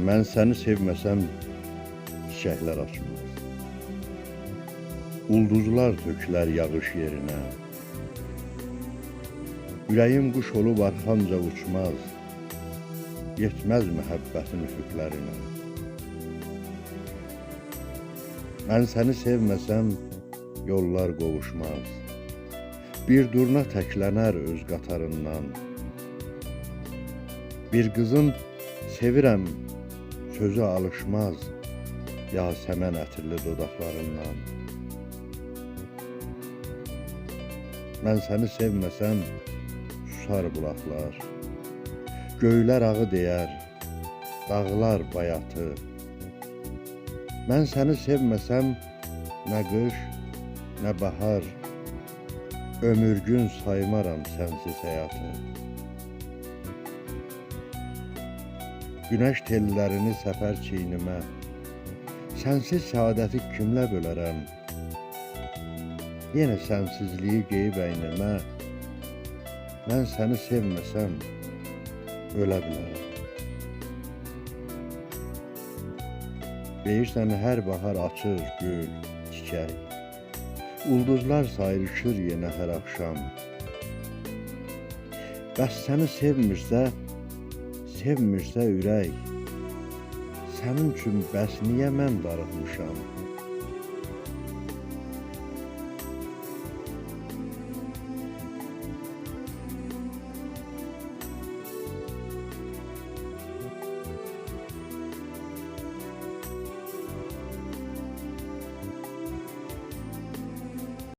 Mən səni sevməsəm çiçəklər açmaz. Ulduzlar tökülər yağış yerinə. Ürəyim quş olub arxanca uçmaz. Yetməz məhəbbətin üfüqlərinə. Mən səni sevməsəm yollar qovuşmaz. Bir durna təklənər öz qatarından. Bir qızın sevirəm sözü alışmaz yasəmən ətirli dodaqlarından. Mən səni sevməsəm susar bulaqlar. Göylər ağı deyər, dağlar bayatı. Mən səni sevməsəm nə qış, nə bahar, ömür gün saymaram sənsiz həyatı. Günəş tellərini səpər çiynimə, sənsiz səadəti kimlə bölərəm? Yenə sənsizliyi geyib əynimə, mən səni sevməsəm ölə bilərəm. Deyirsən hər bahar açır gül, çiçək. Ulduzlar sayrışır yenə hər axşam. Bəs səni sevmirsə ürək, sənin üçün bəs niyə mən darıxmışam?